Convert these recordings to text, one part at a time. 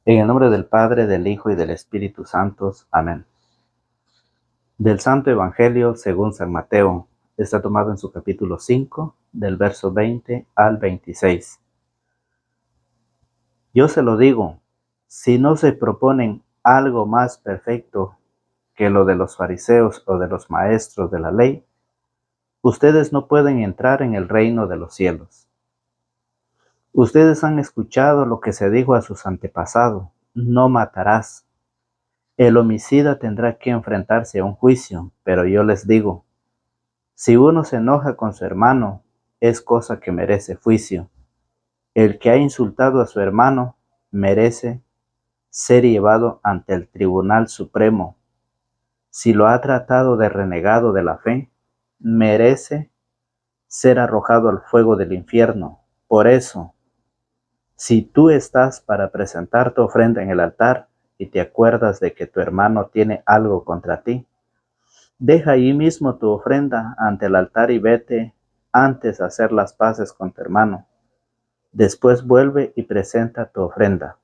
En el nombre del Padre, del Hijo y del Espíritu Santo. Amén. Del Santo Evangelio según San Mateo. Está tomado en su capítulo 5, del verso 20 al 26. Yo se lo digo, si no se proponen algo más perfecto que lo de los fariseos o de los maestros de la ley, ustedes no pueden entrar en el reino de los cielos. Ustedes han escuchado lo que se dijo a sus antepasados: no matarás. El homicida tendrá que enfrentarse a un juicio, pero yo les digo, si uno se enoja con su hermano, es cosa que merece juicio. El que ha insultado a su hermano merece ser llevado ante el Tribunal Supremo. Si lo ha tratado de renegado de la fe, merece ser arrojado al fuego del infierno. Por eso, si tú estás para presentar tu ofrenda en el altar y te acuerdas de que tu hermano tiene algo contra ti, deja allí mismo tu ofrenda ante el altar y vete antes a hacer las paces con tu hermano. Después vuelve y presenta tu ofrenda.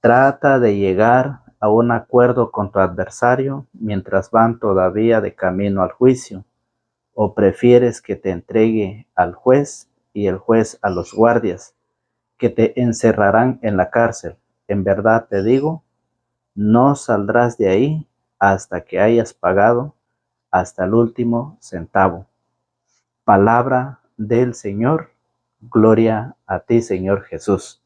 Trata de llegar a un acuerdo con tu adversario mientras van todavía de camino al juicio, o prefieres que te entregue al juez y el juez a los guardias, que te encerrarán en la cárcel. En verdad te digo, no saldrás de ahí hasta que hayas pagado hasta el último centavo. Palabra del Señor. Gloria a ti, Señor Jesús.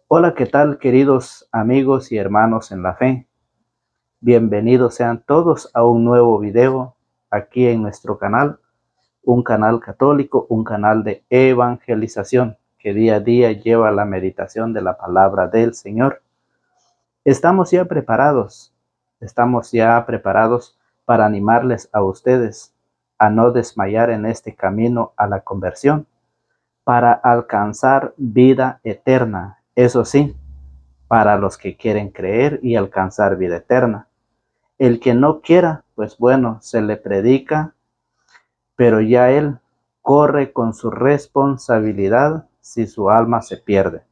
Hola, ¿qué tal, queridos amigos y hermanos en la fe? Bienvenidos sean todos a un nuevo video aquí en nuestro canal, un canal católico, un canal de evangelización que día a día lleva la meditación de la palabra del Señor. Estamos ya preparados para animarles a ustedes a no desmayar en este camino a la conversión, para alcanzar vida eterna. Eso sí, para los que quieren creer y alcanzar vida eterna. El que no quiera, pues bueno, se le predica, pero ya él corre con su responsabilidad si su alma se pierde.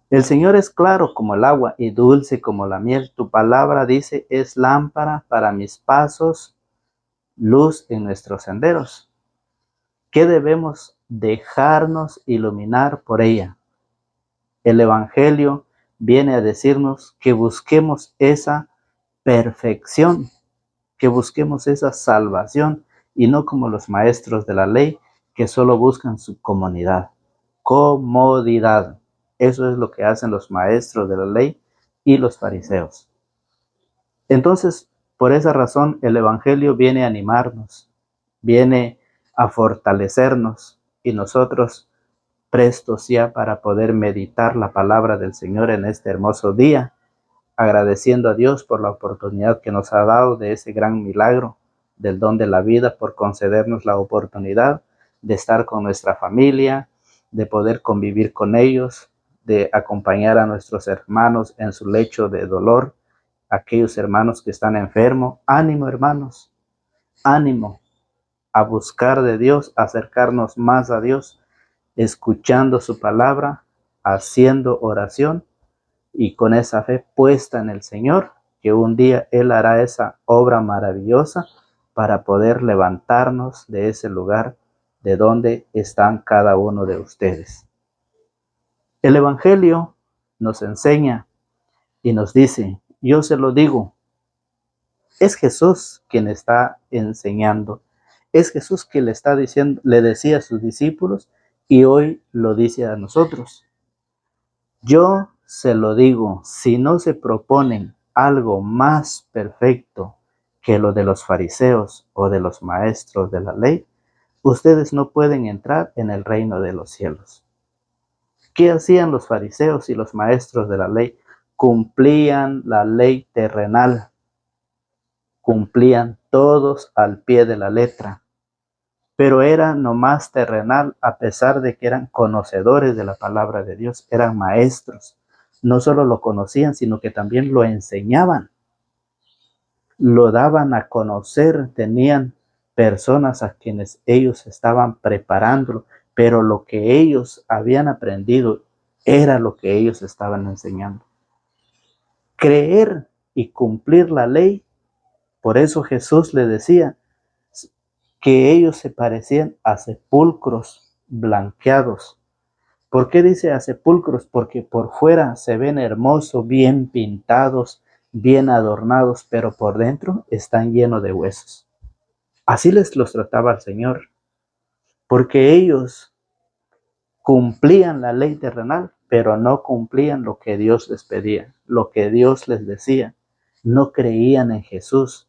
El Señor es claro como el agua y dulce como la miel. Tu palabra, dice, es lámpara para mis pasos, luz en nuestros senderos. ¿Qué debemos dejarnos iluminar por ella? El Evangelio viene a decirnos que busquemos esa perfección, que busquemos esa salvación y no como los maestros de la ley que solo buscan su comodidad. Eso es lo que hacen los maestros de la ley y los fariseos. Entonces, por esa razón, el Evangelio viene a animarnos, viene a fortalecernos y nosotros prestos ya para poder meditar la palabra del Señor en este hermoso día, agradeciendo a Dios por la oportunidad que nos ha dado de ese gran milagro del don de la vida, por concedernos la oportunidad de estar con nuestra familia, de poder convivir con ellos, de acompañar a nuestros hermanos en su lecho de dolor, aquellos hermanos que están enfermos. Ánimo, hermanos, ánimo a buscar de Dios, acercarnos más a Dios, escuchando su palabra, haciendo oración y con esa fe puesta en el Señor, que un día Él hará esa obra maravillosa para poder levantarnos de ese lugar de donde están cada uno de ustedes. El Evangelio nos enseña y nos dice, yo se lo digo, es Jesús quien está enseñando, es Jesús quien le está diciendo, le decía a sus discípulos y hoy lo dice a nosotros. Yo se lo digo, si no se proponen algo más perfecto que lo de los fariseos o de los maestros de la ley, ustedes no pueden entrar en el reino de los cielos. ¿Qué hacían los fariseos y los maestros de la ley? Cumplían la ley terrenal, cumplían todos al pie de la letra, pero era nomás terrenal, a pesar de que eran conocedores de la palabra de Dios, eran maestros. No solo lo conocían, sino que también lo enseñaban, lo daban a conocer, tenían personas a quienes ellos estaban preparando, pero lo que ellos habían aprendido Era lo que ellos estaban enseñando. Creer y cumplir la ley. Por eso Jesús le decía que ellos se parecían a sepulcros blanqueados. ¿Por qué dice a sepulcros? Porque por fuera se ven hermosos, bien pintados, bien adornados, pero por dentro están llenos de huesos. Así les los trataba el Señor, porque ellos cumplían la ley terrenal, pero no cumplían lo que Dios les pedía, lo que Dios les decía. No creían en Jesús,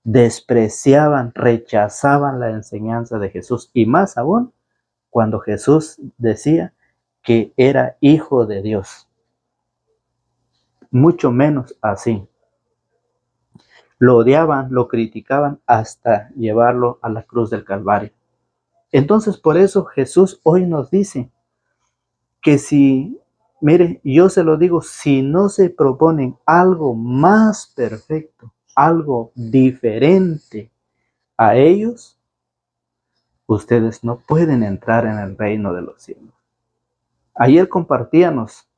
despreciaban, rechazaban la enseñanza de Jesús, y más aún cuando Jesús decía que era hijo de Dios. Mucho menos así. Lo odiaban, lo criticaban hasta llevarlo a la cruz del Calvario. Entonces, por eso Jesús hoy nos dice que mire, yo se lo digo, si no se proponen algo más perfecto, algo diferente a ellos, ustedes no pueden entrar en el reino de los cielos. Ayer compartíamos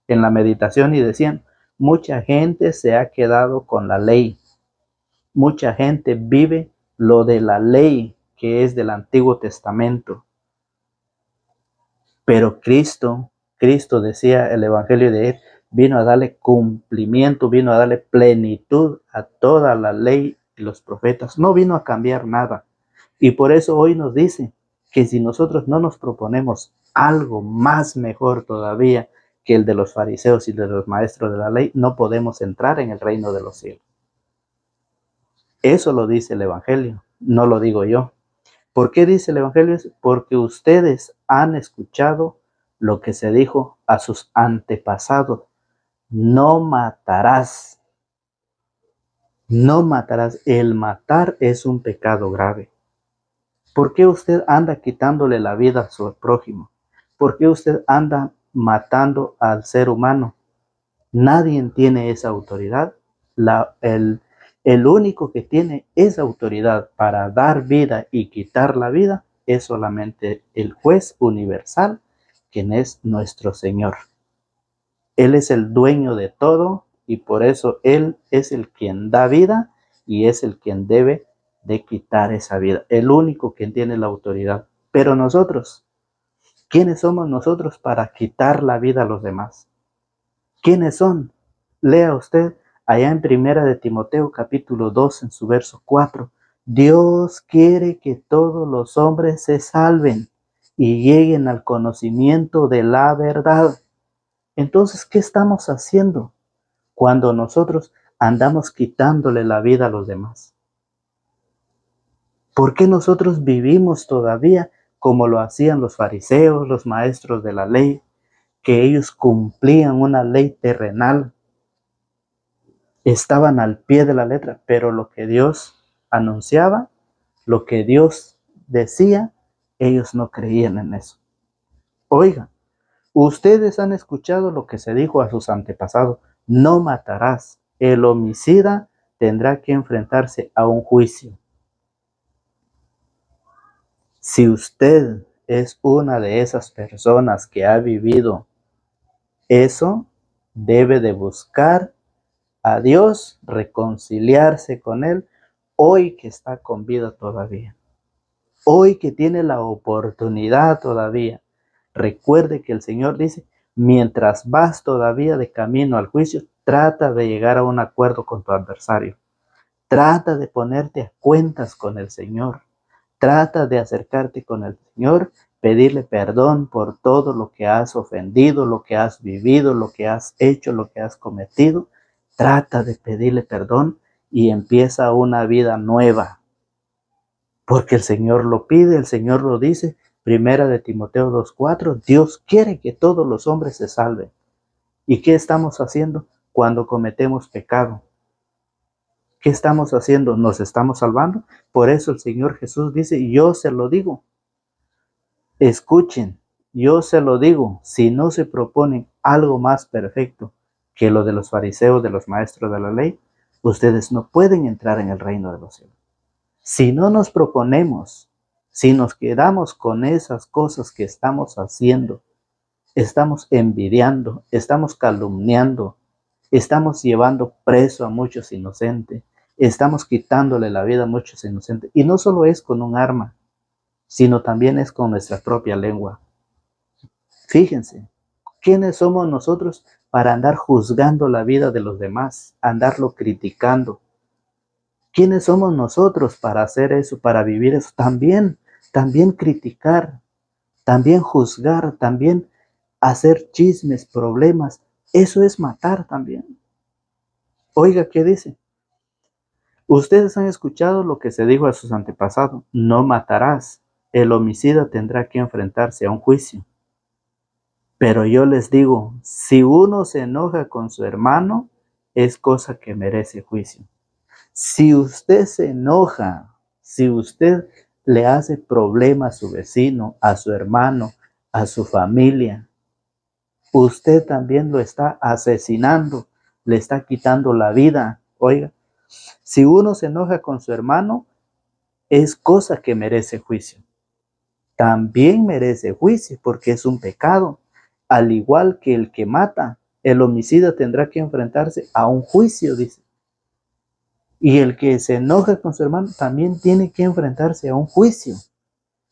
en la meditación y decían, mucha gente se ha quedado con la ley. Mucha gente vive lo de la ley que es del Antiguo Testamento. Pero Cristo decía el Evangelio de él, vino a darle cumplimiento, vino a darle plenitud a toda la ley y los profetas. No vino a cambiar nada. Y por eso hoy nos dice que si nosotros no nos proponemos algo más mejor todavía que el de los fariseos y de los maestros de la ley, no podemos entrar en el reino de los cielos. Eso lo dice el Evangelio, no lo digo yo. ¿Por qué dice el Evangelio? Porque ustedes han escuchado lo que se dijo a sus antepasados. No matarás. No matarás. El matar es un pecado grave. ¿Por qué usted anda quitándole la vida a su prójimo? ¿Por qué usted anda matando al ser humano? Nadie tiene esa autoridad. El único que tiene esa autoridad para dar vida y quitar la vida es solamente el juez universal, quien es nuestro Señor. Él es el dueño de todo y por eso Él es el quien da vida y es el quien debe de quitar esa vida. El único quien tiene la autoridad. Pero nosotros, ¿quiénes somos nosotros para quitar la vida a los demás? ¿Quiénes son? Lea usted allá en Primera de Timoteo capítulo 2 en su verso 4. Dios quiere que todos los hombres se salven y lleguen al conocimiento de la verdad. Entonces, ¿qué estamos haciendo cuando nosotros andamos quitándole la vida a los demás? ¿Por qué nosotros vivimos todavía como lo hacían los fariseos, los maestros de la ley, que ellos cumplían una ley terrenal? Estaban al pie de la letra, pero lo que Dios anunciaba, lo que Dios decía, ellos no creían en eso. Oigan, ustedes han escuchado lo que se dijo a sus antepasados, no matarás, el homicida tendrá que enfrentarse a un juicio. Si usted es una de esas personas que ha vivido eso, debe de buscar a Dios, reconciliarse con Él, hoy que está con vida todavía, hoy que tiene la oportunidad todavía. Recuerde que el Señor dice, mientras vas todavía de camino al juicio, trata de llegar a un acuerdo con tu adversario. Trata de ponerte a cuentas con el Señor. Trata de acercarte con el Señor, pedirle perdón por todo lo que has ofendido, lo que has vivido, lo que has hecho, lo que has cometido. Trata de pedirle perdón y empieza una vida nueva. Porque el Señor lo pide, el Señor lo dice. Primera de Timoteo 2:4, Dios quiere que todos los hombres se salven. ¿Y qué estamos haciendo cuando cometemos pecado? ¿Qué estamos haciendo? ¿Nos estamos salvando? Por eso el Señor Jesús dice, yo se lo digo. Escuchen, yo se lo digo, si no se proponen algo más perfecto que lo de los fariseos, de los maestros de la ley, ustedes no pueden entrar en el reino de los cielos. Si no nos proponemos, si nos quedamos con esas cosas que estamos haciendo, estamos envidiando, estamos calumniando, estamos llevando preso a muchos inocentes, estamos quitándole la vida a muchos inocentes. Y no solo es con un arma, sino también es con nuestra propia lengua. Fíjense, ¿quiénes somos nosotros para andar juzgando la vida de los demás, andarlo criticando? ¿Quiénes somos nosotros para hacer eso, para vivir eso? También criticar, también juzgar, también hacer chismes, problemas. Eso es matar también. Oiga, ¿qué dice? Ustedes han escuchado lo que se dijo a sus antepasados: no matarás. El homicida tendrá que enfrentarse a un juicio. Pero yo les digo, si uno se enoja con su hermano, es cosa que merece juicio. Si usted se enoja, si usted le hace problema a su vecino, a su hermano, a su familia, usted también lo está asesinando, le está quitando la vida. Oiga, si uno se enoja con su hermano, es cosa que merece juicio. También merece juicio porque es un pecado. Al igual que el que mata, el homicida tendrá que enfrentarse a un juicio, dice. Y el que se enoja con su hermano también tiene que enfrentarse a un juicio.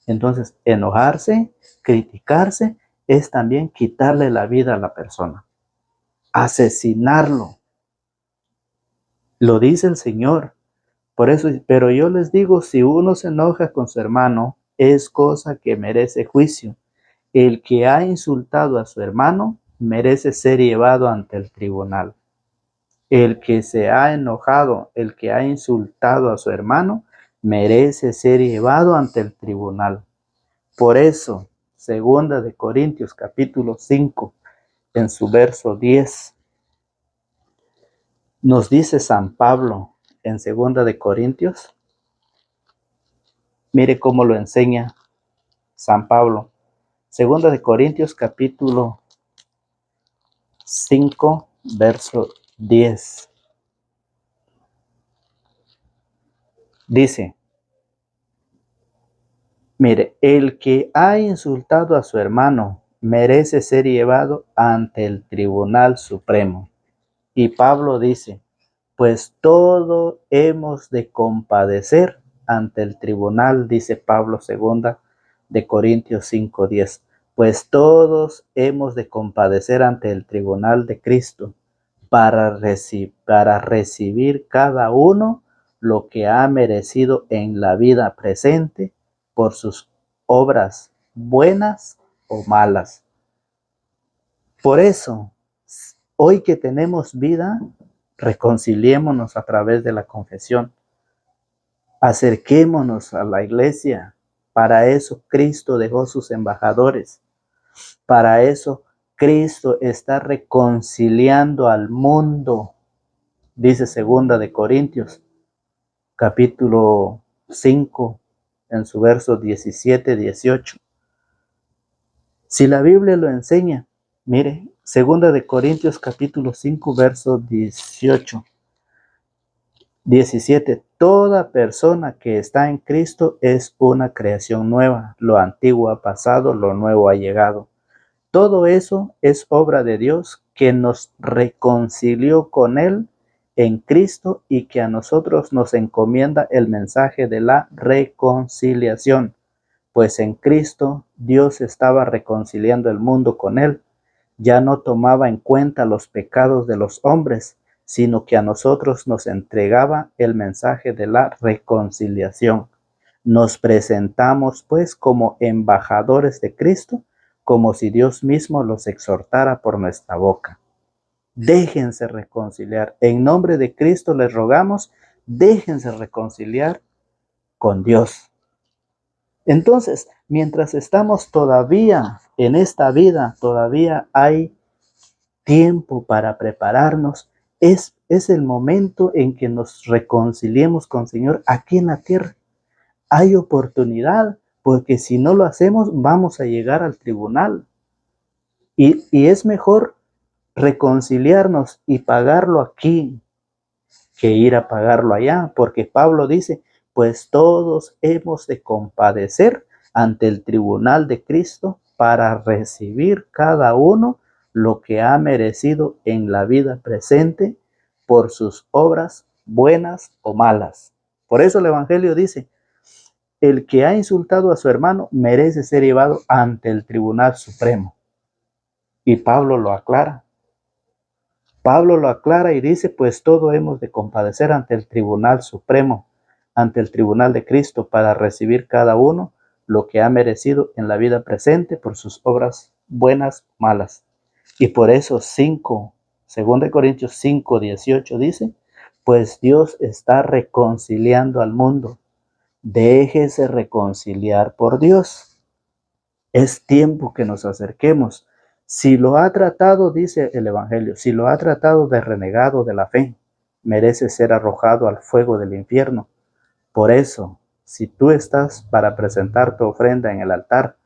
Entonces, enojarse, criticarse, es también quitarle la vida a la persona, asesinarlo. Lo dice el Señor. Por eso, pero yo les digo, si uno se enoja con su hermano, es cosa que merece juicio. El que ha insultado a su hermano merece ser llevado ante el tribunal. El que se ha enojado, el que ha insultado a su hermano, merece ser llevado ante el tribunal. Por eso, segunda de Corintios capítulo 5, en su verso 10, nos dice San Pablo en segunda de Corintios, mire cómo lo enseña San Pablo. Segunda de Corintios capítulo 5, verso 10. Dice, mire, el que ha insultado a su hermano merece ser llevado ante el Tribunal Supremo. Y Pablo dice, pues todo hemos de compadecer ante el tribunal, dice Pablo, segunda de Corintios 5:10. Pues todos hemos de compadecer ante el tribunal de Cristo para recibir cada uno lo que ha merecido en la vida presente por sus obras buenas o malas. Por eso, hoy que tenemos vida, reconciliémonos a través de la confesión. Acerquémonos a la iglesia. Para eso Cristo dejó sus embajadores. Para eso Cristo está reconciliando al mundo. Dice segunda de Corintios, capítulo 5, en su verso 17-18. Si la Biblia lo enseña, mire, segunda de Corintios, capítulo 5, verso 18. 17. Toda persona que está en Cristo es una creación nueva. Lo antiguo ha pasado, lo nuevo ha llegado. Todo eso es obra de Dios que nos reconcilió con Él en Cristo y que a nosotros nos encomienda el mensaje de la reconciliación. Pues en Cristo Dios estaba reconciliando el mundo con Él. Ya no tomaba en cuenta los pecados de los hombres, sino que a nosotros nos entregaba el mensaje de la reconciliación. Nos presentamos pues como embajadores de Cristo, como si Dios mismo los exhortara por nuestra boca. Déjense reconciliar. En nombre de Cristo les rogamos, déjense reconciliar con Dios. Entonces, mientras estamos todavía en esta vida, todavía hay tiempo para prepararnos. Es el momento en que nos reconciliemos con el Señor aquí en la tierra. Hay oportunidad, porque si no lo hacemos, vamos a llegar al tribunal. Y es mejor reconciliarnos y pagarlo aquí que ir a pagarlo allá, porque Pablo dice, pues todos hemos de compadecer ante el tribunal de Cristo para recibir cada uno lo que ha merecido en la vida presente por sus obras buenas o malas. Por eso el Evangelio dice, el que ha insultado a su hermano merece ser llevado ante el Tribunal Supremo. Y Pablo lo aclara. Pablo lo aclara y dice, pues todo hemos de compadecer ante el Tribunal Supremo, ante el Tribunal de Cristo, para recibir cada uno lo que ha merecido en la vida presente por sus obras buenas o malas. Y por eso 2 Corintios 5:18 dice, pues Dios está reconciliando al mundo. Déjese reconciliar por Dios. Es tiempo que nos acerquemos. Si lo ha tratado, dice el Evangelio, si lo ha tratado de renegado de la fe, merece ser arrojado al fuego del infierno. Por eso, si tú estás para presentar tu ofrenda en el altar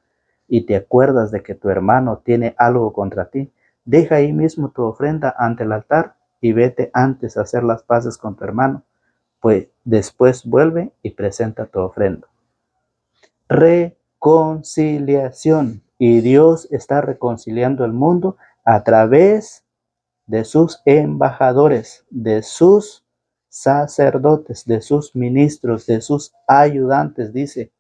y te acuerdas de que tu hermano tiene algo contra ti, deja ahí mismo tu ofrenda ante el altar y vete antes a hacer las paces con tu hermano, pues después vuelve y presenta tu ofrenda. Reconciliación. Y Dios está reconciliando el mundo a través de sus embajadores, de sus sacerdotes, de sus ministros, de sus ayudantes, dice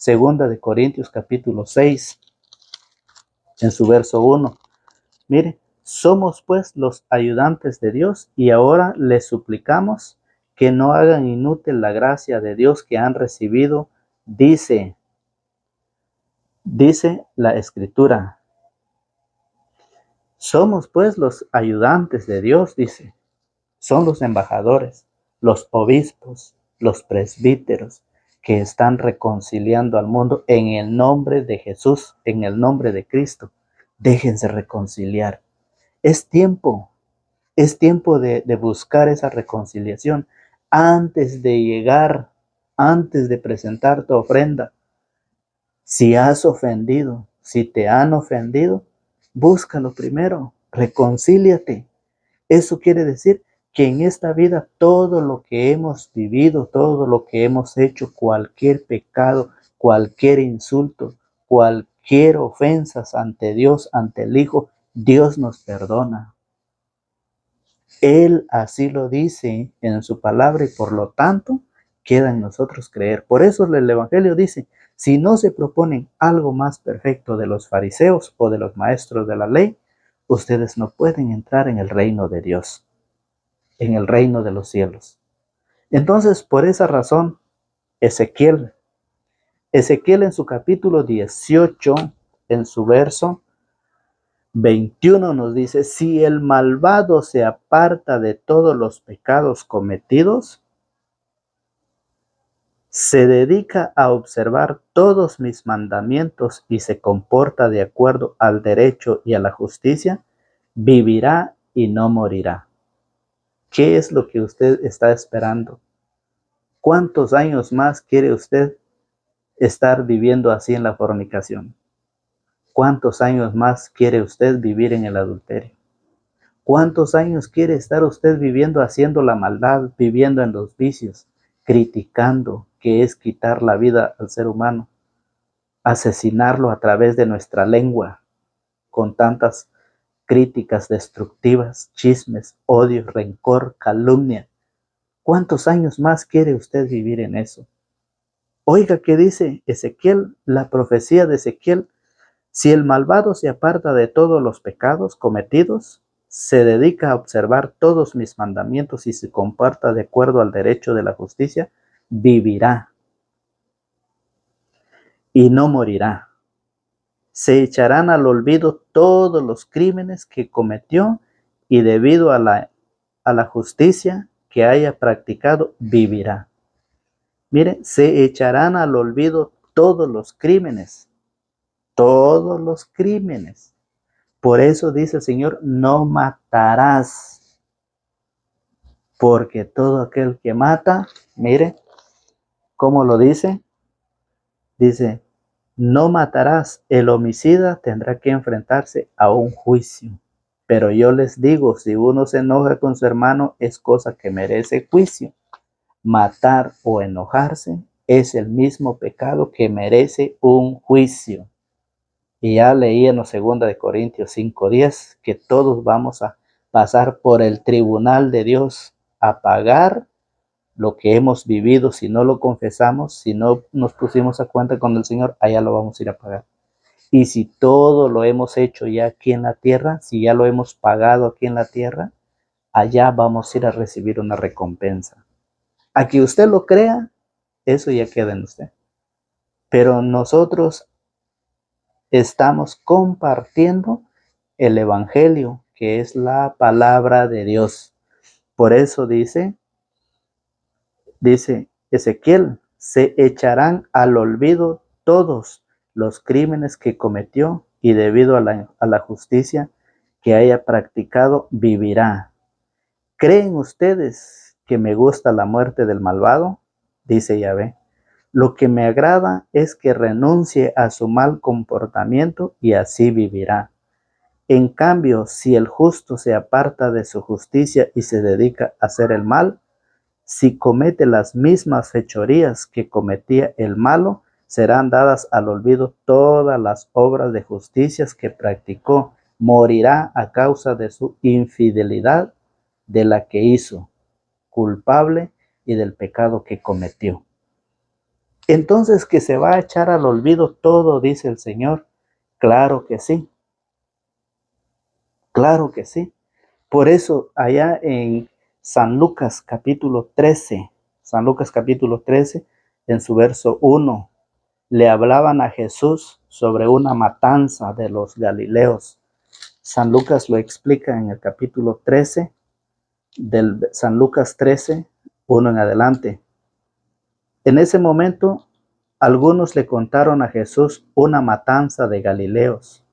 2 Corintios capítulo 6, en su verso 1. Mire, somos pues los ayudantes de Dios y ahora les suplicamos que no hagan inútil la gracia de Dios que han recibido, dice la Escritura. Somos pues los ayudantes de Dios, dice. Son los embajadores, los obispos, los presbíteros que están reconciliando al mundo en el nombre de Jesús, en el nombre de Cristo. Déjense reconciliar. Es tiempo de buscar esa reconciliación antes de llegar, antes de presentar tu ofrenda. Si has ofendido, si te han ofendido, búscalo primero, reconcíliate. Eso quiere decir que en esta vida todo lo que hemos vivido, todo lo que hemos hecho, cualquier pecado, cualquier insulto, cualquier ofensa ante Dios, ante el Hijo, Dios nos perdona. Él así lo dice en su palabra y por lo tanto queda en nosotros creer. Por eso el Evangelio dice, si no se proponen algo más perfecto de los fariseos o de los maestros de la ley, ustedes no pueden entrar en el reino de Dios, en el reino de los cielos. Entonces, por esa razón, Ezequiel en su capítulo 18, en su verso 21 nos dice, si el malvado se aparta de todos los pecados cometidos, se dedica a observar todos mis mandamientos y se comporta de acuerdo al derecho y a la justicia, vivirá y no morirá. ¿Qué es lo que usted está esperando? ¿Cuántos años más quiere usted estar viviendo así en la fornicación? ¿Cuántos años más quiere usted vivir en el adulterio? ¿Cuántos años quiere estar usted viviendo haciendo la maldad, viviendo en los vicios, criticando, que es quitar la vida al ser humano, asesinarlo a través de nuestra lengua, con tantas críticas destructivas, chismes, odio, rencor, calumnia? ¿Cuántos años más quiere usted vivir en eso? Oiga, ¿qué dice Ezequiel? La profecía de Ezequiel. Si el malvado se aparta de todos los pecados cometidos, se dedica a observar todos mis mandamientos y se comporta de acuerdo al derecho de la justicia, vivirá y no morirá. Se echarán al olvido todos los crímenes que cometió y debido a la justicia que haya practicado, vivirá. Mire, se echarán al olvido todos los crímenes. Todos los crímenes. Por eso dice el Señor, no matarás, porque todo aquel que mata, mire cómo lo dice, no matarás, el homicida tendrá que enfrentarse a un juicio. Pero yo les digo, si uno se enoja con su hermano, es cosa que merece juicio. Matar o enojarse es el mismo pecado que merece un juicio. Y ya leí en la 2 Corintios 5:10 que todos vamos a pasar por el tribunal de Dios a pagar lo que hemos vivido. Si no lo confesamos, si no nos pusimos a cuenta con el Señor, allá lo vamos a ir a pagar. Y si todo lo hemos hecho ya aquí en la tierra, si ya lo hemos pagado aquí en la tierra, allá vamos a ir a recibir una recompensa. A que usted lo crea, eso ya queda en usted. Pero nosotros estamos compartiendo el evangelio, que es la palabra de Dios. Por eso dice Ezequiel, se echarán al olvido todos los crímenes que cometió y debido a la justicia que haya practicado, vivirá. ¿Creen ustedes que me gusta la muerte del malvado? Dice Yahvé. Lo que me agrada es que renuncie a su mal comportamiento y así vivirá. En cambio, si el justo se aparta de su justicia y se dedica a hacer el mal, si comete las mismas fechorías que cometía el malo, serán dadas al olvido todas las obras de justicia que practicó. Morirá a causa de su infidelidad de la que hizo, culpable y del pecado que cometió. Entonces, ¿que se va a echar al olvido todo, dice el Señor? Claro que sí, claro que sí. Por eso allá en San Lucas capítulo 13, en su verso 1, le hablaban a Jesús sobre una matanza de los Galileos. San Lucas lo explica en el capítulo 13, del San Lucas 13, 1 en adelante. En ese momento, algunos le contaron a Jesús una matanza de Galileos.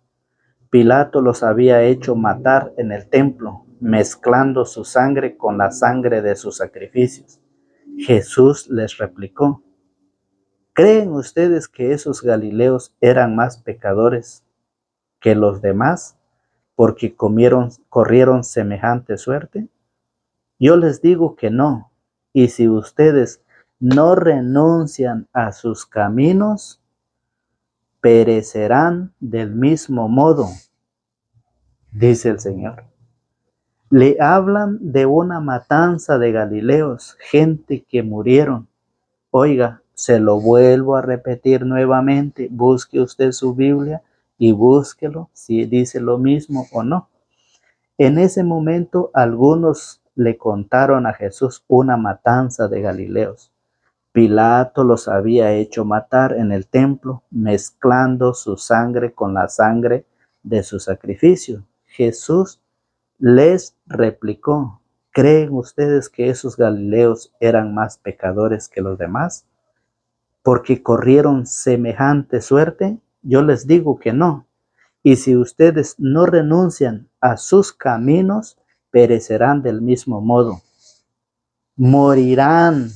Pilato los había hecho matar en el templo, mezclando su sangre con la sangre de sus sacrificios. Jesús les replicó, ¿creen ustedes que esos Galileos eran más pecadores que los demás porque corrieron semejante suerte? Yo les digo que no. Y si ustedes no renuncian a sus caminos, perecerán del mismo modo, dice el Señor. Le hablan de una matanza de Galileos, gente que murieron. Oiga, se lo vuelvo a repetir nuevamente. Busque usted su Biblia y búsquelo si dice lo mismo o no. En ese momento, algunos le contaron a Jesús una matanza de Galileos. Pilato los había hecho matar en el templo, mezclando su sangre con la sangre de su sacrificio. Jesús les replicó, ¿creen ustedes que esos Galileos eran más pecadores que los demás porque corrieron semejante suerte? Yo les digo que no. Y si ustedes no renuncian a sus caminos, perecerán del mismo modo. Morirán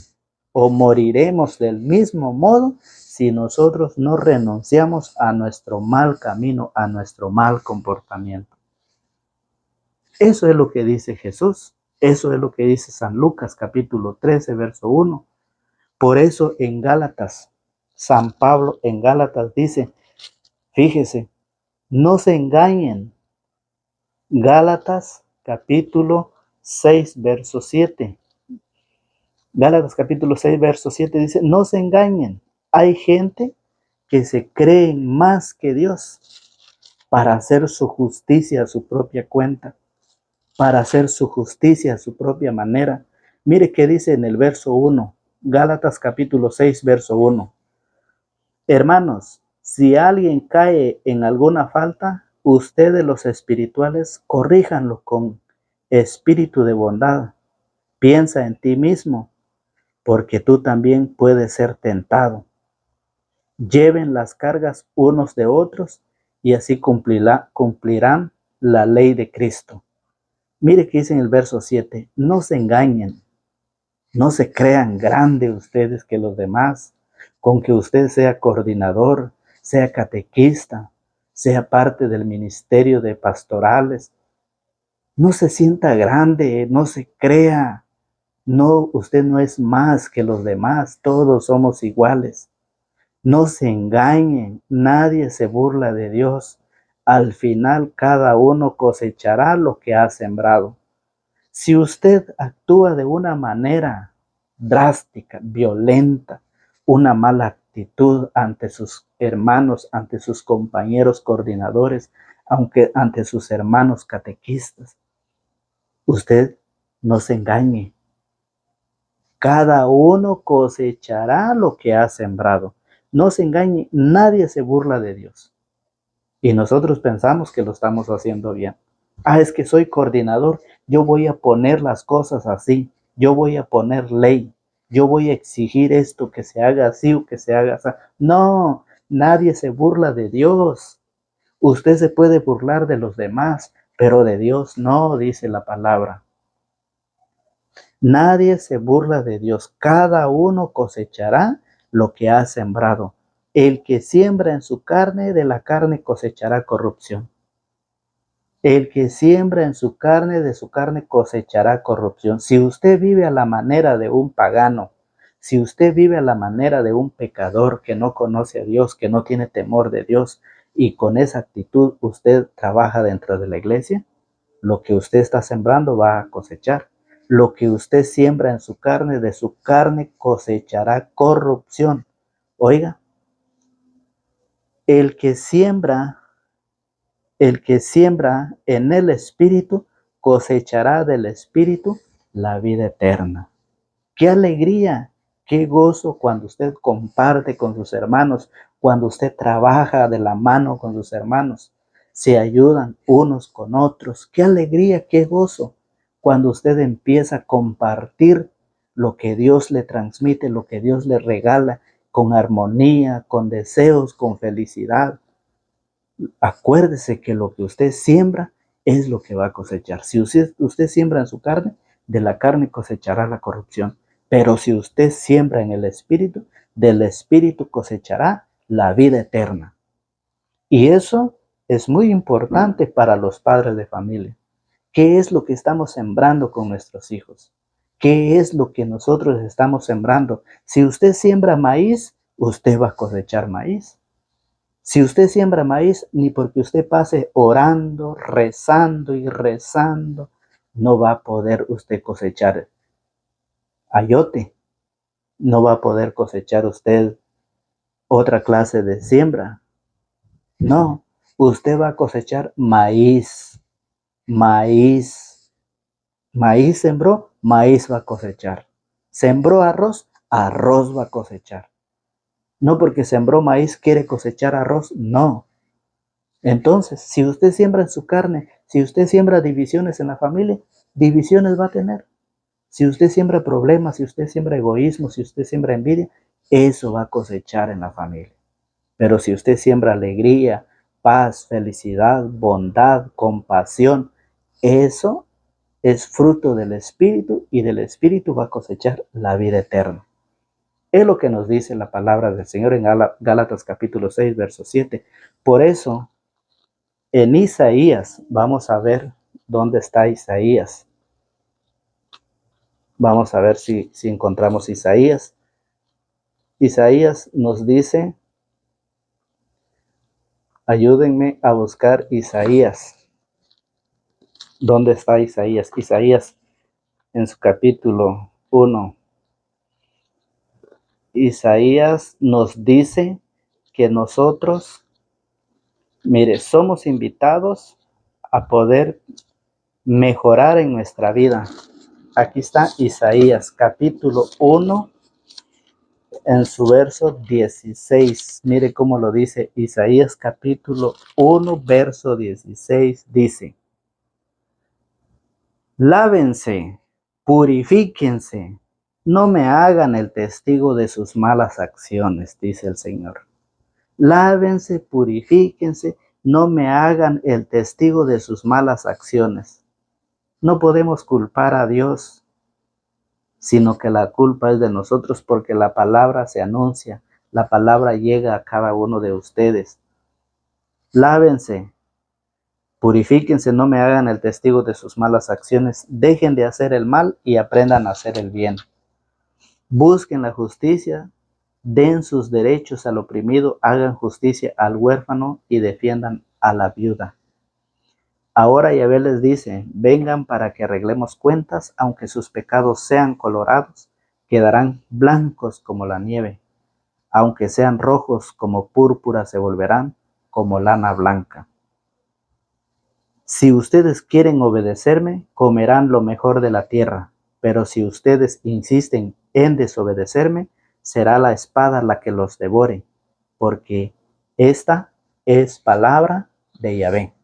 o moriremos del mismo modo si nosotros no renunciamos a nuestro mal camino, a nuestro mal comportamiento. Eso es lo que dice Jesús. Eso es lo que dice San Lucas capítulo 13, verso 1. Por eso en Gálatas, San Pablo en Gálatas dice, fíjese, no se engañen. Gálatas capítulo 6, verso 7. Gálatas capítulo 6, verso 7 dice, no se engañen. Hay gente que se cree más que Dios para hacer su justicia a su propia cuenta, para hacer su justicia a su propia manera. Mire qué dice en el verso 1, Gálatas capítulo 6, verso 1. Hermanos, si alguien cae en alguna falta, ustedes los espirituales corríjanlo con espíritu de bondad. Piensa en ti mismo, porque tú también puedes ser tentado. Lleven las cargas unos de otros y así cumplirán la ley de Cristo. Mire que dice en el verso 7, no se engañen, no se crean grandes ustedes que los demás, con que usted sea coordinador, sea catequista, sea parte del ministerio de pastorales. No se sienta grande, no se crea. No, usted no es más que los demás, todos somos iguales. No se engañen, nadie se burla de Dios. Al final cada uno cosechará lo que ha sembrado. Si usted actúa de una manera drástica, violenta, una mala actitud ante sus hermanos, ante sus compañeros coordinadores, aunque ante sus hermanos catequistas, usted no se engañe. Cada uno cosechará lo que ha sembrado. No se engañe, nadie se burla de Dios. Y nosotros pensamos que lo estamos haciendo bien. Es que soy coordinador, yo voy a poner las cosas así, yo voy a poner ley, yo voy a exigir esto, que se haga así o que se haga así. No, nadie se burla de Dios. Usted se puede burlar de los demás, pero de Dios no, dice la palabra. Nadie se burla de Dios. Cada uno cosechará lo que ha sembrado. El que siembra en su carne, de la carne cosechará corrupción. El que siembra en su carne, de su carne cosechará corrupción. Si usted vive a la manera de un pagano, si usted vive a la manera de un pecador que no conoce a Dios, que no tiene temor de Dios, y con esa actitud usted trabaja dentro de la iglesia, lo que usted está sembrando va a cosechar. Lo que usted siembra en su carne, de su carne cosechará corrupción. Oiga, el que siembra en el Espíritu cosechará del Espíritu la vida eterna. Qué alegría, qué gozo cuando usted comparte con sus hermanos, cuando usted trabaja de la mano con sus hermanos, se ayudan unos con otros. Qué alegría, qué gozo cuando usted empieza a compartir lo que Dios le transmite, lo que Dios le regala, con armonía, con deseos, con felicidad. Acuérdese que lo que usted siembra es lo que va a cosechar. Si usted siembra en su carne, de la carne cosechará la corrupción. Pero si usted siembra en el Espíritu, del Espíritu cosechará la vida eterna. Y eso es muy importante para los padres de familia. ¿Qué es lo que estamos sembrando con nuestros hijos? ¿Qué es lo que nosotros estamos sembrando? Si usted siembra maíz, usted va a cosechar maíz. Si usted siembra maíz, ni porque usted pase orando, rezando y rezando, no va a poder usted cosechar ayote. No va a poder cosechar usted otra clase de siembra. No, usted va a cosechar maíz. Maíz. Maíz sembró, maíz va a cosechar. Sembró arroz, arroz va a cosechar. No porque sembró maíz quiere cosechar arroz, no. Entonces, si usted siembra en su carne, si usted siembra divisiones en la familia, divisiones va a tener. Si usted siembra problemas, si usted siembra egoísmo, si usted siembra envidia, eso va a cosechar en la familia. Pero si usted siembra alegría, paz, felicidad, bondad, compasión, eso es fruto del Espíritu y del Espíritu va a cosechar la vida eterna. Es lo que nos dice la palabra del Señor en Gálatas capítulo 6, verso 7. Por eso, en Isaías, vamos a ver dónde está Isaías. Vamos a ver si encontramos Isaías. Isaías nos dice, ayúdenme a buscar Isaías. ¿Dónde está Isaías? Isaías en su capítulo 1. Isaías nos dice que nosotros, mire, somos invitados a poder mejorar en nuestra vida. Aquí está Isaías capítulo 1 en su verso 16. Mire cómo lo dice Isaías capítulo 1 verso 16. Dice, lávense, purifíquense, no me hagan el testigo de sus malas acciones, dice el Señor. Lávense, purifíquense, no me hagan el testigo de sus malas acciones. No podemos culpar a Dios, sino que la culpa es de nosotros porque la palabra se anuncia, la palabra llega a cada uno de ustedes. Lávense, purifíquense, no me hagan el testigo de sus malas acciones, dejen de hacer el mal y aprendan a hacer el bien. Busquen la justicia, den sus derechos al oprimido, hagan justicia al huérfano y defiendan a la viuda. Ahora Yahvé les dice, vengan para que arreglemos cuentas, aunque sus pecados sean colorados, quedarán blancos como la nieve, aunque sean rojos como púrpura, se volverán como lana blanca. Si ustedes quieren obedecerme, comerán lo mejor de la tierra, pero si ustedes insisten en desobedecerme, será la espada la que los devore, porque esta es palabra de Yahvé.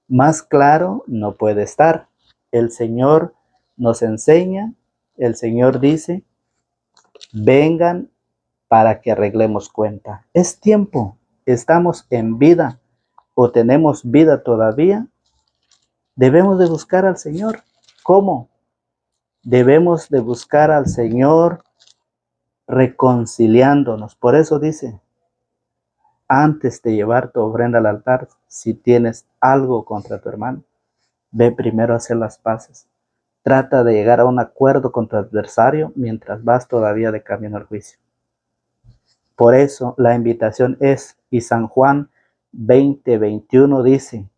Más claro no puede estar. El Señor nos enseña, el Señor dice, vengan para que arreglemos cuenta. Es tiempo, estamos en vida o tenemos vida todavía. Debemos de buscar al Señor. ¿Cómo? Debemos de buscar al Señor reconciliándonos. Por eso dice, antes de llevar tu ofrenda al altar, si tienes algo contra tu hermano, ve primero a hacer las paces. Trata de llegar a un acuerdo con tu adversario mientras vas todavía de camino al juicio. Por eso la invitación es, y San Juan 20:21 dice,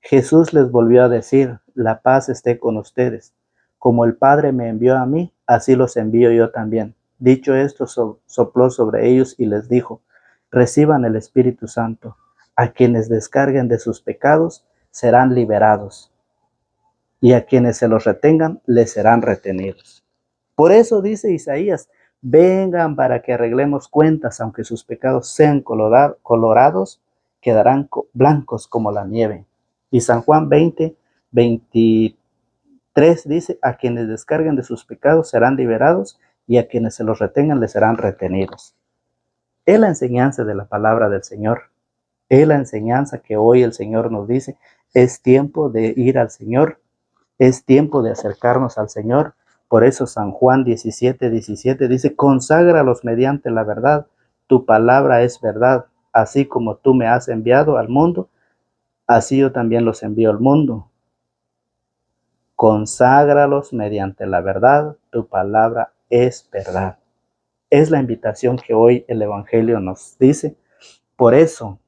Jesús les volvió a decir, la paz esté con ustedes. Como el Padre me envió a mí, así los envío yo también. Dicho esto, sopló sobre ellos y les dijo, reciban el Espíritu Santo. A quienes descarguen de sus pecados serán liberados, y a quienes se los retengan les serán retenidos. Por eso dice Isaías, vengan para que arreglemos cuentas, aunque sus pecados sean colorados, quedarán blancos como la nieve. Y San Juan 20:23 dice, a quienes descarguen de sus pecados serán liberados, y a quienes se los retengan les serán retenidos. Es la enseñanza de la palabra del Señor. Es la enseñanza que hoy el Señor nos dice, es tiempo de ir al Señor, es tiempo de acercarnos al Señor. Por eso San Juan 17:17 dice, conságralos mediante la verdad, tu palabra es verdad, así como tú me has enviado al mundo, así yo también los envío al mundo. Conságralos mediante la verdad, tu palabra es verdad. Es la invitación que hoy el Evangelio nos dice. Por eso,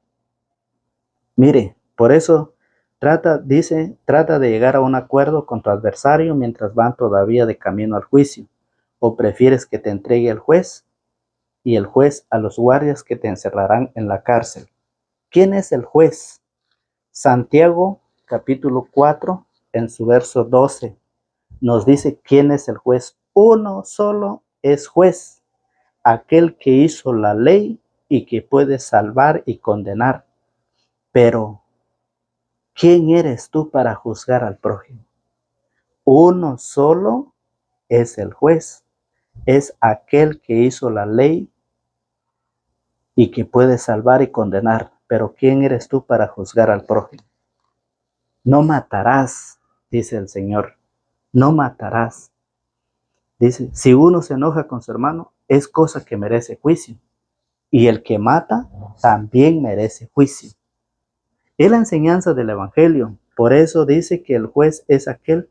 mire, por eso trata de llegar a un acuerdo con tu adversario mientras van todavía de camino al juicio. ¿O prefieres que te entregue el juez y el juez a los guardias que te encerrarán en la cárcel? ¿Quién es el juez? Santiago capítulo 4, en su verso 12, nos dice quién es el juez. Uno solo es juez, aquel que hizo la ley y que puede salvar y condenar. Pero, ¿quién eres tú para juzgar al prójimo? Uno solo es el juez, es aquel que hizo la ley y que puede salvar y condenar. Pero ¿quién eres tú para juzgar al prójimo? No matarás, dice el Señor, no matarás. Dice, si uno se enoja con su hermano, es cosa que merece juicio. Y el que mata también merece juicio. Es la enseñanza del Evangelio. Por eso dice que el juez es aquel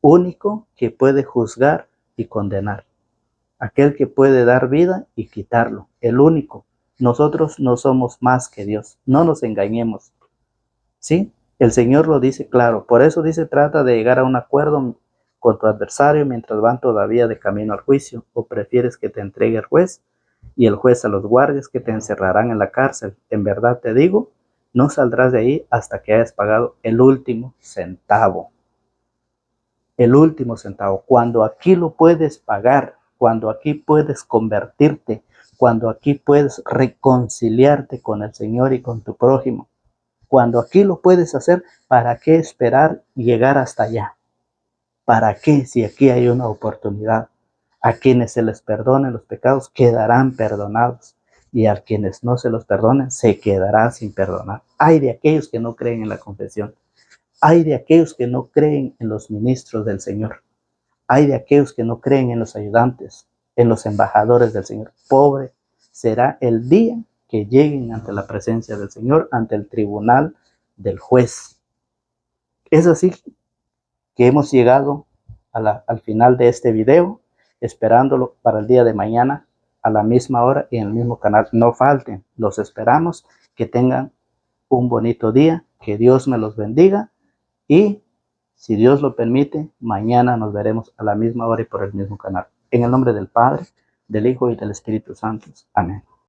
único que puede juzgar y condenar. Aquel que puede dar vida y quitarlo. El único. Nosotros no somos más que Dios. No nos engañemos. ¿Sí? El Señor lo dice claro. Por eso dice, trata de llegar a un acuerdo con tu adversario mientras van todavía de camino al juicio. ¿O prefieres que te entregue el juez y el juez a los guardias que te encerrarán en la cárcel? En verdad te digo, no saldrás de ahí hasta que hayas pagado el último centavo. El último centavo. Cuando aquí lo puedes pagar, cuando aquí puedes convertirte, cuando aquí puedes reconciliarte con el Señor y con tu prójimo. Cuando aquí lo puedes hacer, ¿para qué esperar y llegar hasta allá? ¿Para qué si aquí hay una oportunidad? A quienes se les perdonen los pecados quedarán perdonados, y a quienes no se los perdonen se quedará sin perdonar. Ay de aquellos que no creen en la confesión. Ay de aquellos que no creen en los ministros del Señor. Ay de aquellos que no creen en los ayudantes, en los embajadores del Señor. Pobre será el día que lleguen ante la presencia del Señor, ante el tribunal del juez. Es así que hemos llegado al final de este video, esperándolo para el día de mañana a la misma hora y en el mismo canal. No falten, los esperamos. Que tengan un bonito día, que Dios me los bendiga y si Dios lo permite, mañana nos veremos a la misma hora y por el mismo canal. En el nombre del Padre, del Hijo y del Espíritu Santo. Amén.